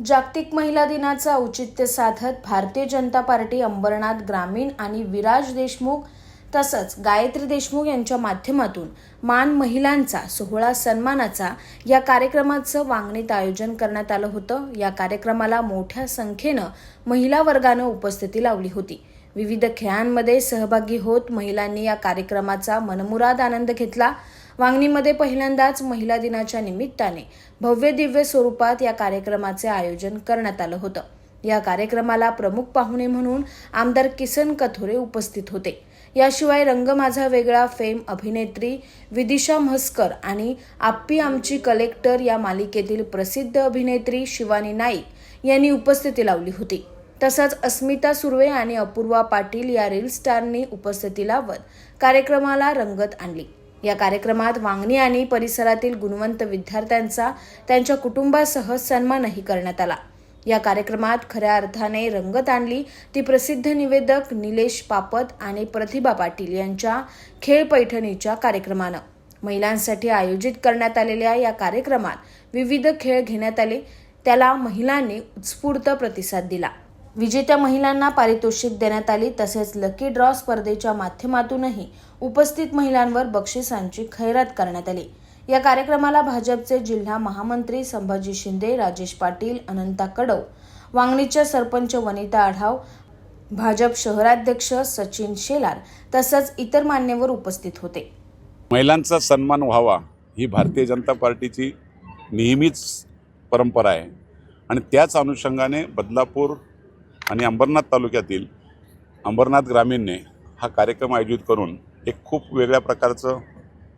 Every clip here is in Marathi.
जागतिक महिला दिनाचं औचित्य साधत भारतीय जनता पार्टी अंबरनाथ ग्रामीण आणि विराज देशमुख तसंच गायत्री देशमुख यांच्या माध्यमातून मान महिलांचा सोहळा सन्मानाचा या कार्यक्रमाचं वांगणीत आयोजन करण्यात आलं होतं। या कार्यक्रमाला मोठ्या संख्येनं महिला वर्गानं उपस्थिती लावली होती। विविध खेळांमध्ये सहभागी होत महिलांनी या कार्यक्रमाचा मनमुराद आनंद घेतला। वांगणीमध्ये पहिल्यांदाच महिला दिनाच्या निमित्ताने भव्य दिव्य स्वरूपात या कार्यक्रमाचे आयोजन करण्यात आलं होतं। या कार्यक्रमाला प्रमुख पाहुणे म्हणून आमदार किसन कथोरे उपस्थित होते। याशिवाय रंग माझा वेगळा फेम अभिनेत्री विदिशा म्हसकर आणि आप्पी आमची कलेक्टर या मालिकेतील प्रसिद्ध अभिनेत्री शिवानी नाईक यांनी उपस्थिती लावली होती। तसंच अस्मिता सुर्वे आणि अपूर्वा पाटील या रील स्टारनी उपस्थिती लावत कार्यक्रमाला रंगत आणली। या कार्यक्रमात वांगणी आणि परिसरातील गुणवंत विद्यार्थ्यांचा त्यांच्या कुटुंबासह सन्मानही करण्यात आला। या कार्यक्रमात खऱ्या अर्थाने रंगत आणली ती प्रसिद्ध निवेदक निलेश पापत आणि प्रतिभा पाटील यांच्या खेळ पैठणीच्या कार्यक्रमानं। महिलांसाठी आयोजित करण्यात आलेल्या या कार्यक्रमात विविध खेळ घेण्यात आले, त्याला महिलांनी उत्स्फूर्त प्रतिसाद दिला। विजेत्या महिलांना पारितोषिक देण्यात आली। तसेच लकी ड्रॉ स्पर्धेच्या माध्यमातूनही उपस्थित महिलांवर बक्षिसांची खैरात करण्यात आली। या कार्यक्रमाला भाजपचे जिल्हा महामंत्री संभाजी शिंदे, राजेश पाटील, अनंता कडव, वांगणीच्या सरपंच वनिता आढाव, भाजप शहराध्यक्ष सचिन शेलार तसंच इतर मान्यवर उपस्थित होते। महिलांचा सन्मान व्हावा ही भारतीय जनता पार्टीची नेहमीच परंपरा आहे आणि त्याच अनुषंगाने बदलापूर आणि अंबरनाथ तालुक्यातील अंबरनाथ ग्रामीणने हा कार्यक्रम आयोजित करून एक खूप वेगळ्या प्रकारचं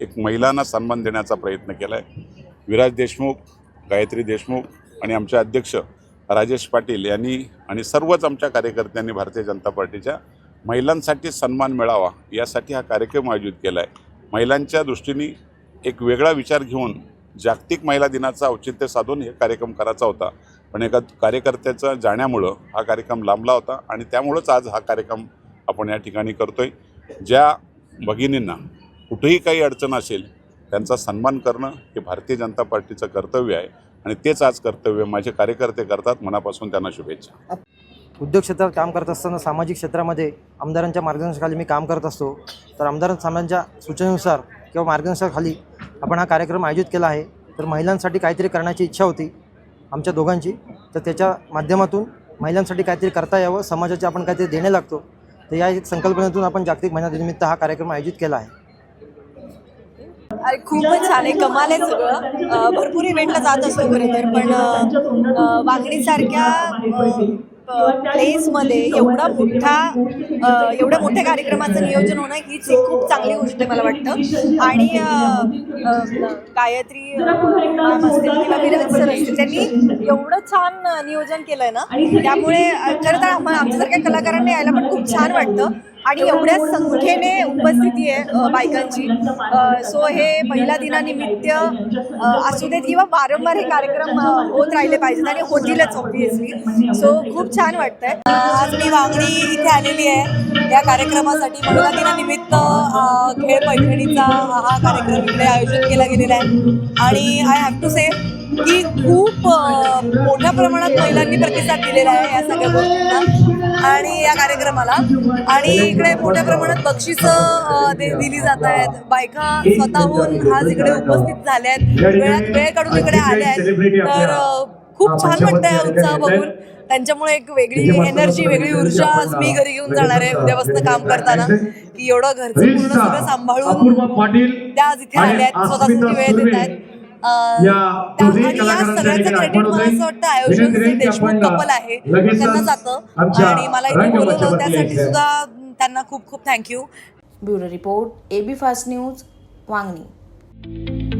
एक महिलांना सन्मान देण्याचा प्रयत्न केला आहे। विराज देशमुख, गायत्री देशमुख आणि आमचे अध्यक्ष राजेश पाटील यांनी आणि सर्वच आमच्या कार्यकर्त्यांनी भारतीय जनता पार्टीच्या महिलांसाठी सन्मान मिळावा यासाठी हा कार्यक्रम आयोजित केला आहे। महिलांच्या दृष्टीने एक वेगळा विचार घेऊन जागतिक महिला दिनाचं औचित्य साधून हे कार्यक्रम करायचा होता, पण एका कार्यकर्त्याचं जाण्यामुळं हा कार्यक्रम लांबला होता आणि त्यामुळंच आज हा कार्यक्रम आपण या ठिकाणी करतोय। ज्या भगिनींना कुठेही काही अडचण असेल त्यांचा सन्मान करणं हे भारतीय जनता पार्टीचं कर्तव्य आहे आणि तेच आज कर्तव्य माझे कार्यकर्ते करतात। मनापासून त्यांना शुभेच्छा। उद्योग क्षेत्रात काम करत असताना सामाजिक क्षेत्रामध्ये आमदारांच्या मार्गदर्शनाखाली मी काम करत असतो, तर आमदारांच्या सूचनेनुसार किंवा मार्गदर्शनाखाली आपण हा कार्यक्रम आयोजित केला आहे। तर महिलांसाठी काहीतरी करण्याची इच्छा होती आमच्या दोघांची, तर त्याच्या माध्यमातून महिलांसाठी काहीतरी करता यावं, समाजाचे आपण काहीतरी देणे लागतो, तर या एक संकल्पनेतून आपण जागतिक महिला दिनानिमित्त हा कार्यक्रम आयोजित केला आहे। अरे खूपच छान आहे, कमाल आहे सगळं। भरपूर इव्हेंटला जात असतो खरं तर, पण वांगणीसारख्या प्लेसमध्ये एवढ्या मोठ्या कार्यक्रमाचं नियोजन होणं हीच एक खूप चांगली गोष्ट आहे मला वाटतं। आणि गायत्री मॅम असतील किंवा विराज सर असतील, त्यांनी एवढं छान नियोजन केलं आहे ना, त्यामुळे खरं तर आमच्यासारख्या कलाकारांनी यायला पण खूप छान वाटतं आणि एवढ्या संख्येने उपस्थिती आहे बायकांची। सो हे महिला दिनानिमित्त असू देत किंवा वारंवार हे कार्यक्रम होत राहिले पाहिजेत आणि होतीलच ऑब्व्हियसली। सो खूप छान वाटतंय। आज मी वांगणी इथे आलेली आहे या कार्यक्रमासाठी। महिला दिनानिमित्त खेळ पैठणीचा हा कार्यक्रम इकडे आयोजित केला गेलेला आहे आणि आय हॅव टू से की खूप मोठ्या प्रमाणात महिलांनी प्रतिसाद दिलेला आहे या सगळ्या गोष्टींना आणि या कार्यक्रमाला। आणि इकडे मोठ्या प्रमाणात बक्षिसं दिली जात आहेत। बायका स्वतःहून आज इकडे उपस्थित झाल्या आहेत, वेळ काढून इकडे आल्या आहेत, तर खूप छान वाटतं हा उत्साह बघून। त्यांच्यामुळे एक वेगळी एनर्जी, वेगळी ऊर्जा आज मी घरी घेऊन जाणार आहे उद्यापासून काम करताना, की एवढं घरचं पूर्ण सगळं सांभाळून त्या आज इथे आल्या आहेत, स्वतःसाठी वेळ देत आहेत। आणि या सगळ्याचं क्रेडिट मला असं वाटतं आयोजक जे देशमुख कपल आहे त्यांना जातं आणि मला इथे बोलवलं त्यासाठी सुद्धा त्यांना खूप खूप thank you. Bureau report, AB fast news, Vangani.